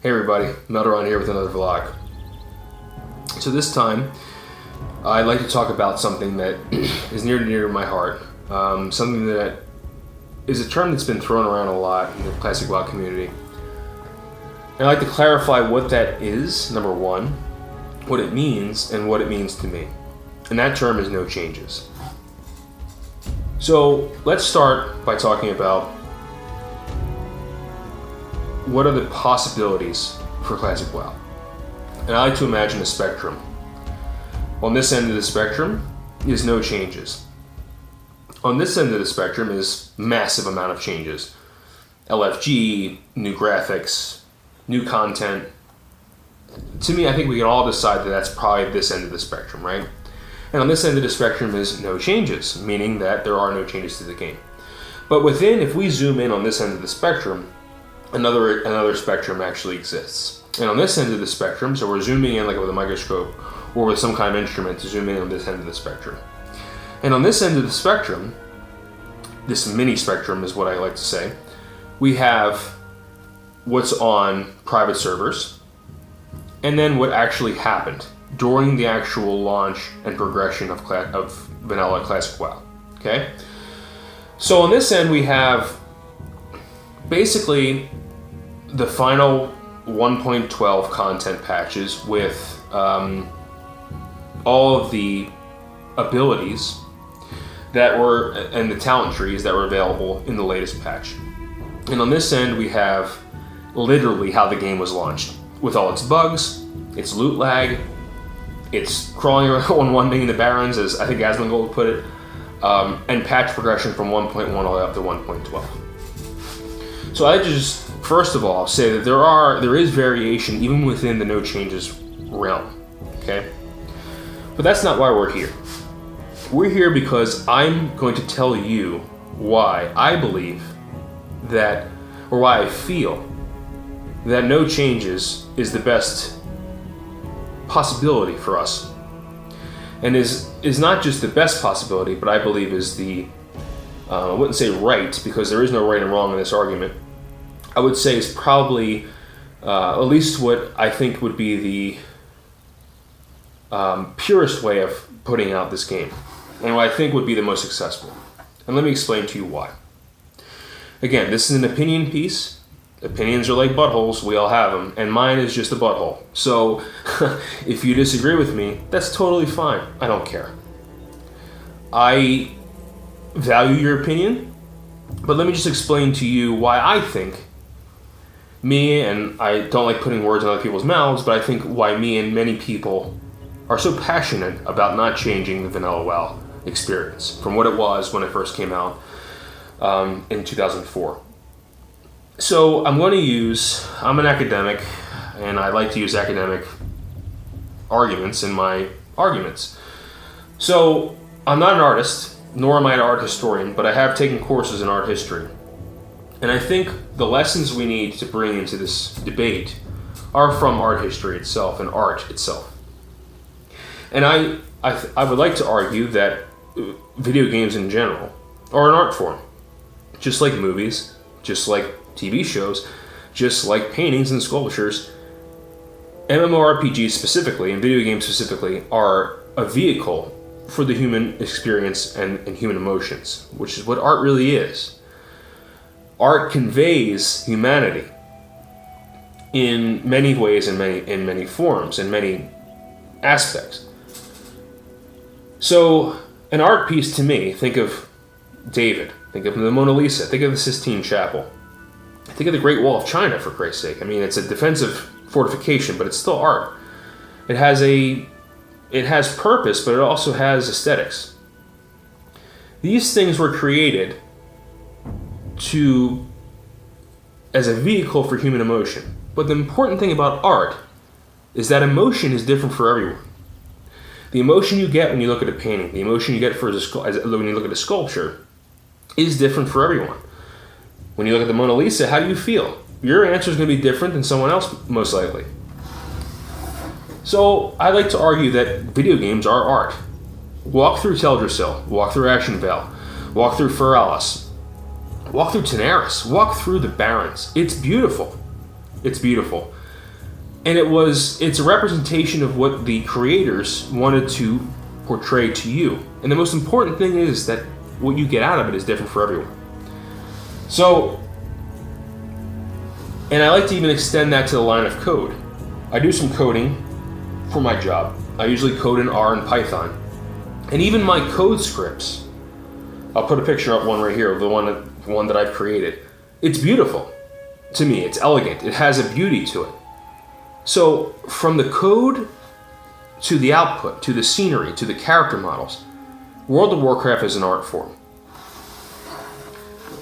Hey everybody, Melderon here with another vlog. So this time, I'd like to talk about something that is near and dear to my heart. Something that is a term that's been thrown around a lot in the classic WoW community. And I'd like to clarify what that is, number one, what it means, and what it means to me. And that term is no changes. So let's start by talking about what are the possibilities for classic WoW. And I like to imagine a spectrum. On this end of the spectrum is no changes. On this end of the spectrum is massive amount of changes. LFG, new graphics, new content. To me, I think we can all decide that that's probably this end of the spectrum, right? And on this end of the spectrum is no changes, meaning that there are no changes to the game. But within, if we zoom in on this end of the spectrum, another spectrum actually exists. And on this end of the spectrum, so we're zooming in like with a microscope or with some kind of instrument to zoom in on this end of the spectrum. And on this end of the spectrum, this mini spectrum is what I like to say, we have what's on private servers, and then what actually happened during the actual launch and progression of vanilla classic WoW. Okay? So on this end we have basically the final 1.12 content patches with all of the abilities that were, and the talent trees that were available in the latest patch. And on this end we have literally how the game was launched, with all its bugs, its loot lag, its crawling on one being the Barrens, as I think Asmongold put it, and patch progression from 1.1 all the way up to 1.12. So I just, first of all, say that there is variation even within the no changes realm, okay? But that's not why we're here. We're here because I'm going to tell you why I believe that, or why I feel that no changes is the best possibility for us. And is not just the best possibility, but I believe is the, I wouldn't say right, because there is no right and wrong in this argument. I would say is probably at least what I think would be the purest way of putting out this game, and what I think would be the most successful. And let me explain to you why. Again, this is an opinion piece. Opinions are like buttholes, we all have them, and mine is just a butthole. So if you disagree with me, that's totally fine. I don't care. I value your opinion, but let me just explain to you why I think and I don't like putting words in other people's mouths, but I think why me and many people are so passionate about not changing the vanilla WoW experience from what it was when it first came out in 2004. So I'm an academic, and I like to use academic arguments in my arguments. So I'm not an artist, nor am I an art historian, but I have taken courses in art history. And I think the lessons we need to bring into this debate are from art history itself and art itself. And I would like to argue that video games in general are an art form, just like movies, just like TV shows, just like paintings and sculptures. MMORPGs specifically, and video games specifically, are a vehicle for the human experience and human emotions, which is what art really is. Art conveys humanity in many ways, in many forms, in many aspects. So an art piece to me, think of David, think of the Mona Lisa, think of the Sistine Chapel, think of the Great Wall of China, for Christ's sake. I mean, it's a defensive fortification, but it's still art. It has purpose, but it also has aesthetics. These things were created as a vehicle for human emotion. But the important thing about art is that emotion is different for everyone. The emotion you get when you look at a painting, the emotion you get when you look at a sculpture, is different for everyone. When you look at the Mona Lisa, how do you feel? Your answer is going to be different than someone else, most likely. So I like to argue that video games are art. Walk through Teldrassil, walk through Ashenvale, walk through Feralis, walk through Tanaris, walk through the Barrens. It's beautiful. It's beautiful. And it's a representation of what the creators wanted to portray to you. And the most important thing is that what you get out of it is different for everyone. So, and I like to even extend that to the line of code. I do some coding for my job. I usually code in R and Python. And even my code scripts, I'll put a picture up one right here of the one that I've created. It's beautiful to me. It's elegant. It has a beauty to it. So from the code to the output, to the scenery, to the character models, World of Warcraft is an art form.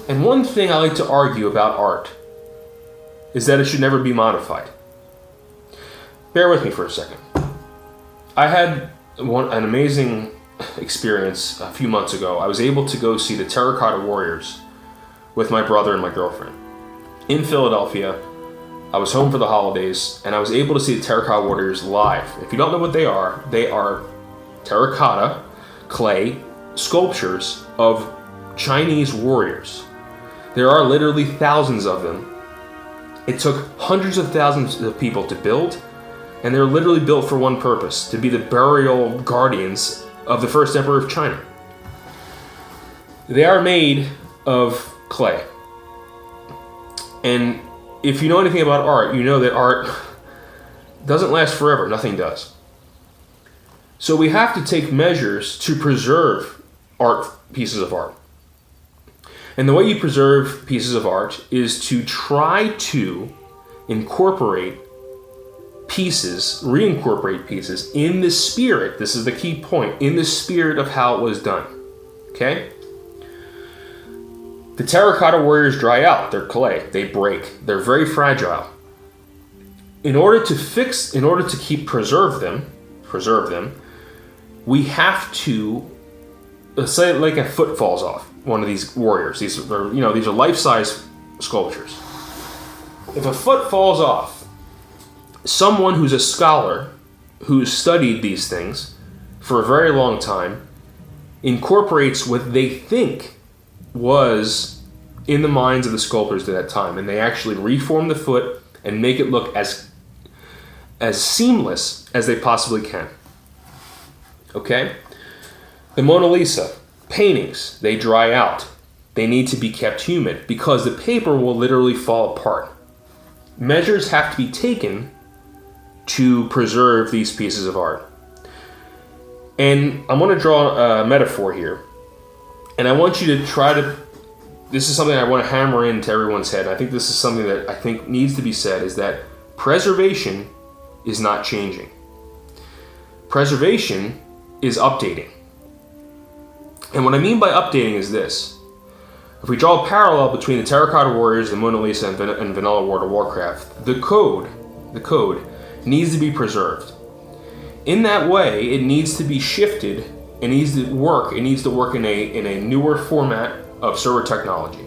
And one thing I like to argue about art is that it should never be modified. Bear with me for a second. I had an amazing experience a few months ago. I was able to go see the Terracotta Warriors with my brother and my girlfriend in Philadelphia. I was home for the holidays, and I was able to see the Terracotta Warriors live. If you don't know what they are terracotta clay sculptures of Chinese warriors. There are literally thousands of them. It took hundreds of thousands of people to build, and they're literally built for one purpose, to be the burial guardians of the first emperor of China. They are made of clay. And if you know anything about art, you know that art doesn't last forever. Nothing does. So we have to take measures to preserve pieces of art. And the way you preserve pieces of art is to try to reincorporate pieces in the spirit, this is the key point, in the spirit of how it was done. Okay? The Terracotta Warriors dry out. They're clay. They break. They're very fragile. In order to preserve them, we have to, let's say like a foot falls off one of these warriors. These are life-size sculptures. If a foot falls off, someone who's a scholar who's studied these things for a very long time incorporates what they think was in the minds of the sculptors at that time, and they actually reform the foot and make it look as seamless as they possibly can. Okay? The Mona Lisa paintings, they dry out. They need to be kept humid because the paper will literally fall apart. Measures have to be taken to preserve these pieces of art. And I'm going to draw a metaphor here. And I want you to this is something I want to hammer into everyone's head. I think this is something that I think needs to be said, is that preservation is not changing. Preservation is updating. And what I mean by updating is this. If we draw a parallel between the Terracotta Warriors, the Mona Lisa, and vanilla World of Warcraft, the code needs to be preserved. In that way, it needs to be shifted. It needs to work in a newer format of server technology.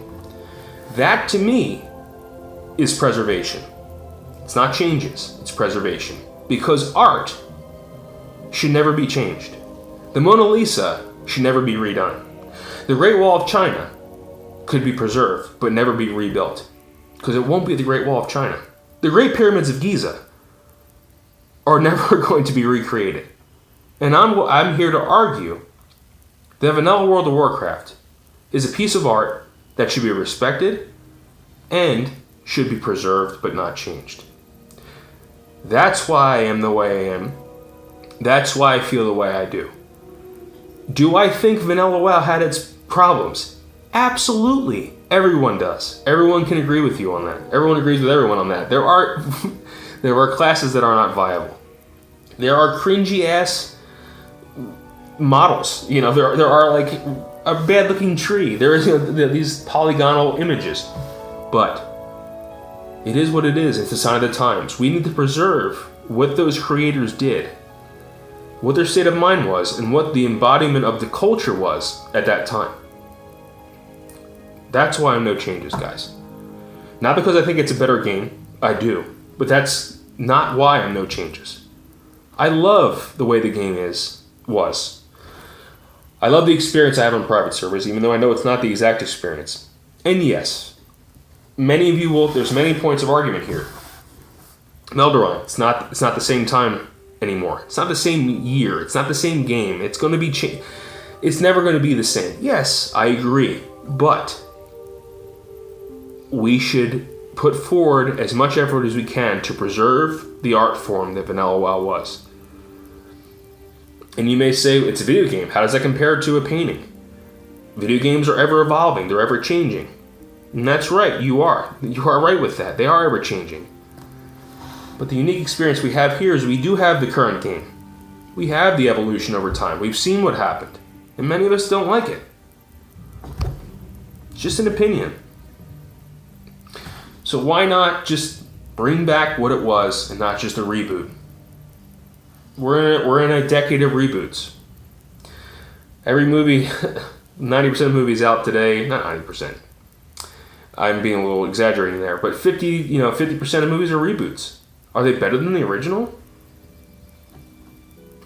That, to me, is preservation. It's not changes, it's preservation. Because art should never be changed. The Mona Lisa should never be redone. The Great Wall of China could be preserved, but never be rebuilt. Because it won't be the Great Wall of China. The Great Pyramids of Giza are never going to be recreated. And I'm here to argue that vanilla World of Warcraft is a piece of art that should be respected and should be preserved but not changed. That's why I am the way I am. That's why I feel the way I do. Do I think vanilla WoW had its problems? Absolutely. Everyone does. Everyone can agree with you on that. Everyone agrees with everyone on that. There are classes that are not viable. There are cringy ass models. There are like a bad looking tree. There is these polygonal images. But it is what it is. It's a sign of the times. We need to preserve what those creators did, what their state of mind was, and what the embodiment of the culture was at that time. That's why I'm no changes, guys. Not because I think it's a better game. I do. But that's not why I'm no changes. I love the way the game was. I love the experience I have on private servers, even though I know it's not the exact experience. And yes, many of you there's many points of argument here. Melderon, it's not the same time anymore. It's not the same year. It's not the same game. It's going to be it's never going to be the same. Yes, I agree. But we should put forward as much effort as we can to preserve the art form that Vanilla WoW was. And you may say, it's a video game. How does that compare to a painting? Video games are ever evolving. They're ever changing. And that's right. You are right with that. They are ever changing. But the unique experience we have here is we do have the current game. We have the evolution over time. We've seen what happened. And many of us don't like it. It's just an opinion. So why not just bring back what it was and not just a reboot? We're in a decade of reboots. Every movie, 90% of movies out today, not 90%. I'm being a little exaggerating there, but 50% of movies are reboots. Are they better than the original?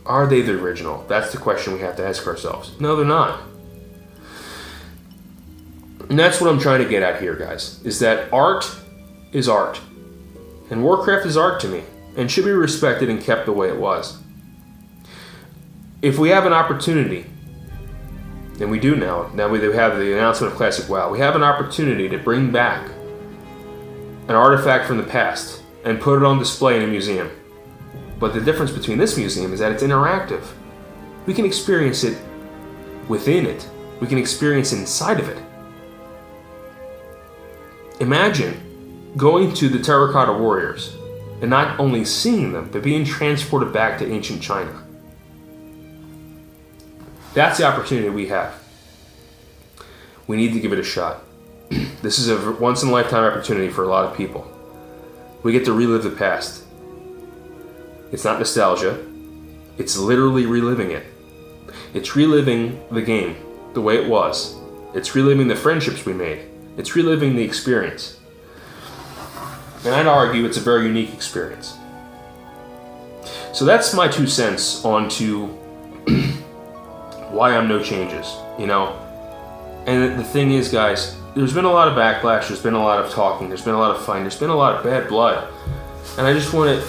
Are they the original? That's the question we have to ask ourselves. No, they're not. And that's what I'm trying to get at here, guys, is that art is art. And Warcraft is art to me, and should be respected and kept the way it was. If we have an opportunity, and we do now we have the announcement of Classic WoW, we have an opportunity to bring back an artifact from the past and put it on display in a museum. But the difference between this museum is that it's interactive. We can experience it within it. We can experience inside of it. Imagine going to the Terracotta Warriors and not only seeing them, but being transported back to ancient China. That's the opportunity we have. We need to give it a shot. This is a once-in-a-lifetime opportunity for a lot of people. We get to relive the past. It's not nostalgia. It's literally reliving it. It's reliving the game the way it was. It's reliving the friendships we made. It's reliving the experience. And I'd argue it's a very unique experience. So that's my 2 cents onto why I'm no changes, And the thing is, guys, there's been a lot of backlash, there's been a lot of talking, there's been a lot of fighting, there's been a lot of bad blood. And I just want to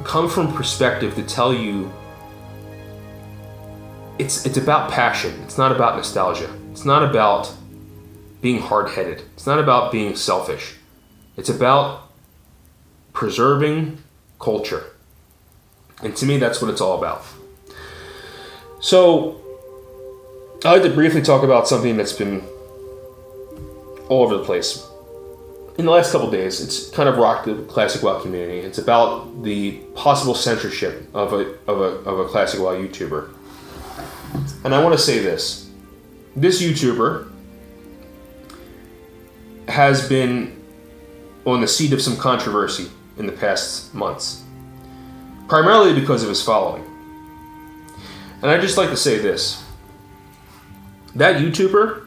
come from perspective to tell you it's about passion. It's not about nostalgia. It's not about being hard-headed. It's not about being selfish. It's about preserving culture. And to me, that's what it's all about. So, I'd like to briefly talk about something that's been all over the place. In the last couple days, it's kind of rocked the Classic WoW community. It's about the possible censorship of a Classic WoW YouTuber. And I want to say this. This YouTuber has been on the seat of some controversy in the past months. Primarily because of his following. And I'd just like to say this. That YouTuber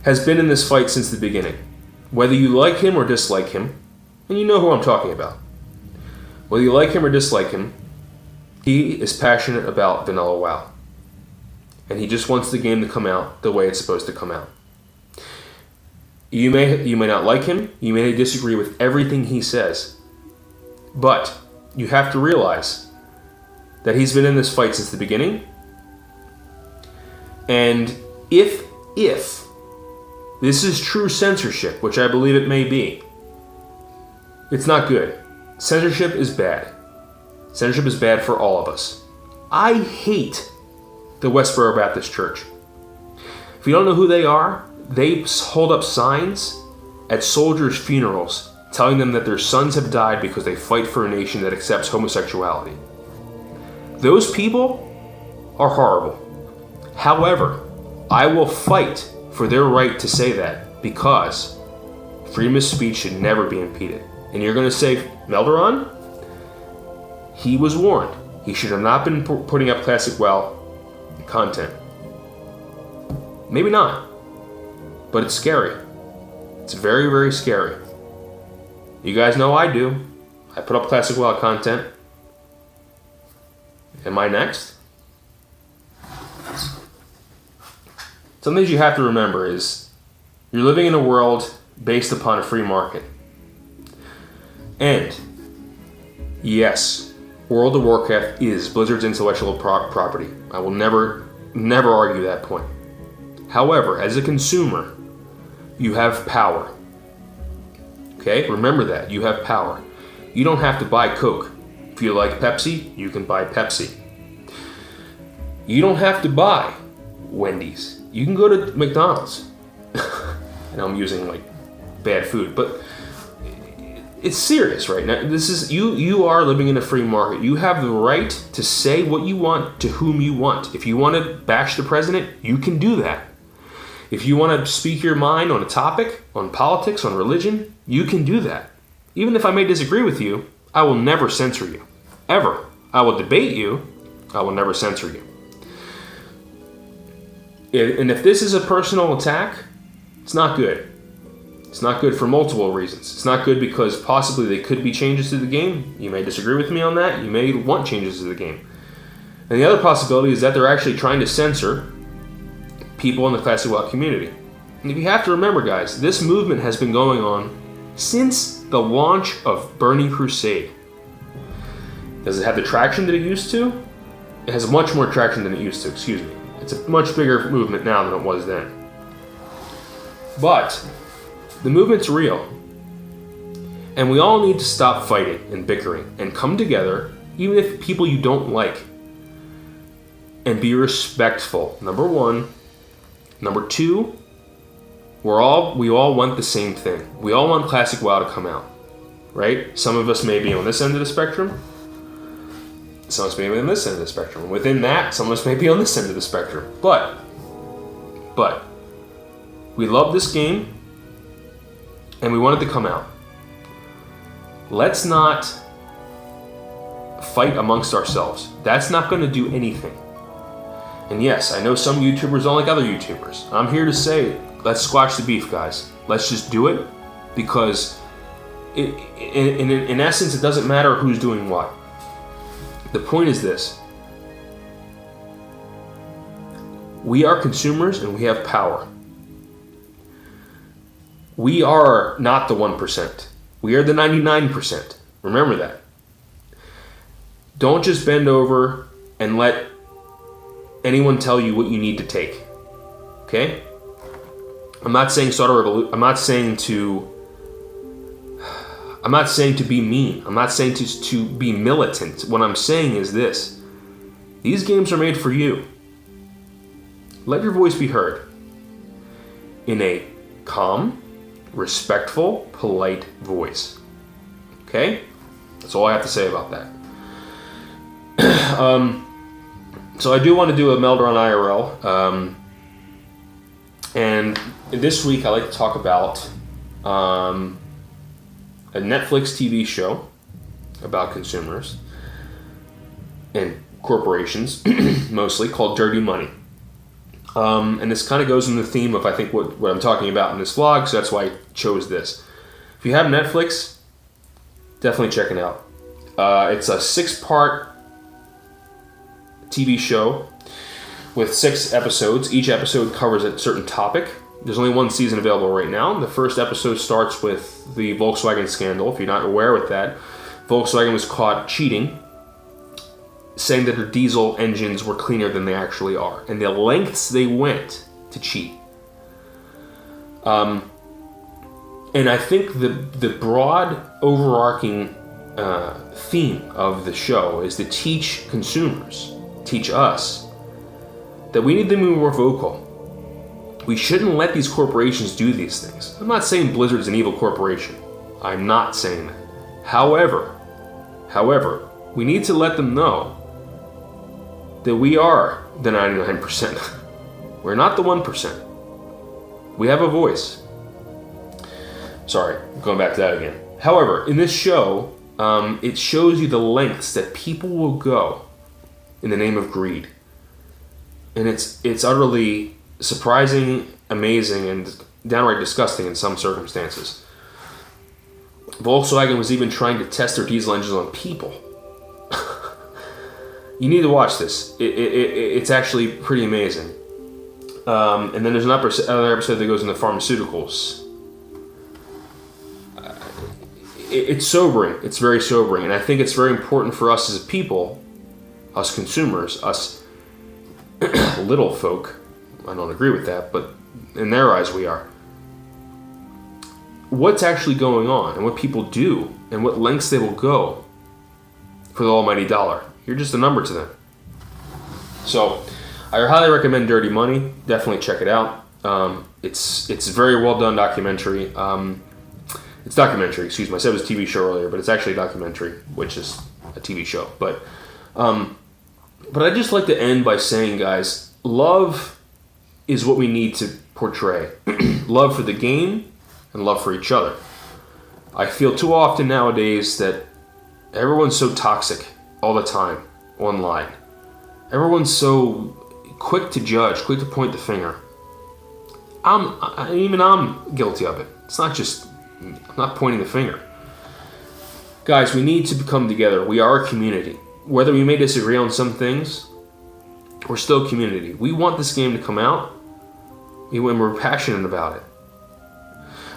has been in this fight since the beginning. Whether you like him or dislike him, and you know who I'm talking about. Whether you like him or dislike him, he is passionate about Vanilla WoW. And he just wants the game to come out the way it's supposed to come out. You may not like him, you may disagree with everything he says, but you have to realize that he's been in this fight since the beginning. And if this is true censorship, which I believe it may be, it's not good. Censorship is bad. Censorship is bad for all of us. I hate the Westboro Baptist Church. If you don't know who they are, they hold up signs at soldiers' funerals telling them that their sons have died because they fight for a nation that accepts homosexuality. Those people are horrible. However, I will fight for their right to say that because freedom of speech should never be impeded. And you're going to say, Melderon? He was warned. He should have not been putting up Classic WoW content. Maybe not. But it's scary. It's very, very scary. You guys know I do. I put up Classic WoW content. Am I next? Some things you have to remember is you're living in a world based upon a free market. And yes, World of Warcraft is Blizzard's intellectual property. I will never argue that point. However, as a consumer, you have power. Okay? Remember that. You have power. You don't have to buy Coke. If you like Pepsi, you can buy Pepsi. You don't have to buy Wendy's. You can go to McDonald's. And I'm using like bad food, but it's serious right now. This is you are living in a free market. You have the right to say what you want to whom you want. If you want to bash the president, you can do that. If you want to speak your mind on a topic, on politics, on religion, you can do that. Even if I may disagree with you, I will never censor you. Ever. I will debate you. I will never censor you. And if this is a personal attack, it's not good. It's not good for multiple reasons. It's not good because possibly they could be changes to the game. You may disagree with me on that. You may want changes to the game. And the other possibility is that they're actually trying to censor people in the Classic WoW community. And if you have to remember, guys, this movement has been going on since the launch of Burning Crusade. Does it have the traction that it used to? It has much more traction than it used to, excuse me. It's a much bigger movement now than it was then. But the movement's real. And we all need to stop fighting and bickering and come together, even if people you don't like, and be respectful. Number one. Number two, we all want the same thing. We all want Classic WoW to come out, right? Some of us may be on this end of the spectrum. Some of us may be on this end of the spectrum. Within that, some of us may be on this end of the spectrum. But we love this game, and we want it to come out. Let's not fight amongst ourselves. That's not going to do anything. And yes, I know some YouTubers don't like other YouTubers. I'm here to say, let's squash the beef, guys. Let's just do it, because in essence, it doesn't matter who's doing what. The point is this. We are consumers and we have power. We are not the 1%. We are the 99%. Remember that. Don't just bend over and let anyone tell you what you need to take. Okay? I'm not saying start a revolution. I'm not saying to be mean. I'm not saying to be militant. What I'm saying is this. These games are made for you. Let your voice be heard in a calm, respectful, polite voice. Okay? That's all I have to say about that. So I do want to do a Melderon IRL. And this week I like to talk about a Netflix TV show about consumers and corporations, mostly, called Dirty Money. And this kind of goes in the theme of, I think, what I'm talking about in this vlog, so that's why I chose this. If you have Netflix, definitely check it out. It's a 6-part TV show with 6 episodes. Each episode covers a certain topic. There's only 1 season available right now. The first episode starts with the Volkswagen scandal. If you're not aware with that, Volkswagen was caught cheating, saying that their diesel engines were cleaner than they actually are, and the lengths they went to cheat. And I think the broad overarching theme of the show is to teach consumers, teach us, that we need to be more vocal. We shouldn't let these corporations do these things. I'm not saying Blizzard's an evil corporation. I'm not saying that. However, we need to let them know that we are the 99%. We're not the 1%. We have a voice. Sorry, going back to that again. However, in this show, it shows you the lengths that people will go in the name of greed. And it's utterly surprising, amazing, and downright disgusting in some circumstances. Volkswagen was even trying to test their diesel engines on people. You need to watch this. It's actually pretty amazing. And then there's another episode that goes into pharmaceuticals. it's sobering. It's very sobering. And I think it's very important for us as people, us consumers, us little folk. I don't agree with that, but in their eyes we are. What's actually going on and what people do and what lengths they will go for the almighty dollar. You're just a number to them. So I highly recommend Dirty Money. Definitely check it out. It's a very well done documentary. It's documentary, excuse me. I said it was a TV show earlier, but it's actually a documentary, which is a TV show. But I'd just like to end by saying, guys, love is what we need to portray. Love for the game and love for each other. I feel too often nowadays that everyone's so toxic all the time online. Everyone's so quick to judge, quick to point the finger. I'm guilty of it. It's not just, I'm not pointing the finger. Guys, we need to come together. We are a community. Whether we may disagree on some things, we're still a community. We want this game to come out, and we're passionate about it.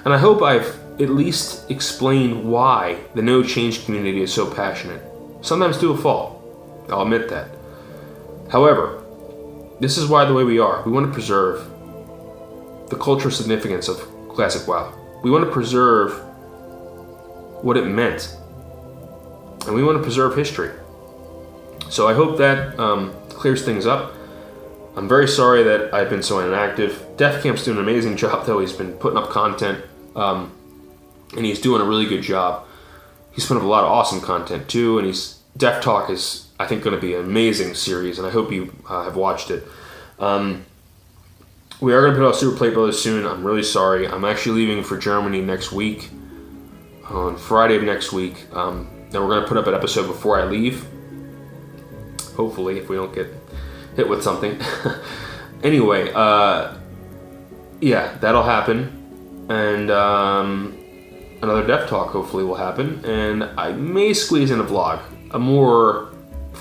And I hope I've at least explained why the No Change community is so passionate. Sometimes to a fault. I'll admit that. However, this is why the way we are. We want to preserve the cultural significance of Classic WoW. We want to preserve what it meant. And we want to preserve history. So I hope that clears things up. I'm very sorry that I've been so inactive. Defcamp's doing an amazing job, though. He's been putting up content, and he's doing a really good job. He's putting up a lot of awesome content, too, and Def Talk is, I think, going to be an amazing series, and I hope you have watched it. We are going to put out Super Plate Brothers soon. I'm really sorry. I'm actually leaving for Germany next week, on Friday of next week. Then we're going to put up an episode before I leave. Hopefully, if we don't get hit with something. Anyway, yeah, that'll happen. And another Def Talk hopefully will happen. And I may squeeze in a vlog. A more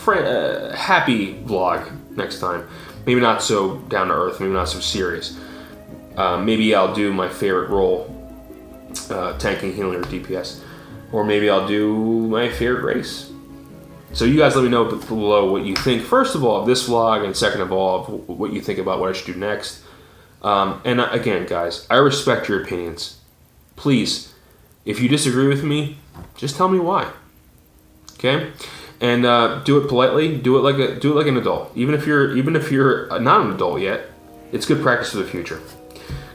happy vlog next time. Maybe not so down to earth, maybe not so serious. Maybe I'll do my favorite role, tanking, healing, or DPS. Or maybe I'll do my favorite race. So you guys let me know below what you think, first of all, of this vlog, and second of all, of what you think about what I should do next. And again, guys, I respect your opinions. Please, if you disagree with me, just tell me why. Okay? And do it politely. Do it like an adult. Even if you're not an adult yet, it's good practice for the future.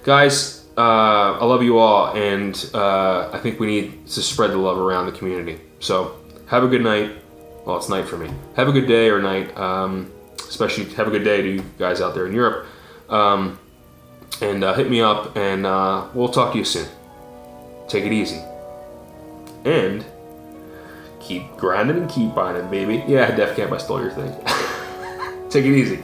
Guys, I love you all, and I think we need to spread the love around the community. So have a good night. Well, it's night for me. Have a good day or night. Especially have a good day to you guys out there in Europe. And hit me up, and we'll talk to you soon. Take it easy. And keep grinding and keep binding, baby. Yeah, Defcamp, I stole your thing. Take it easy.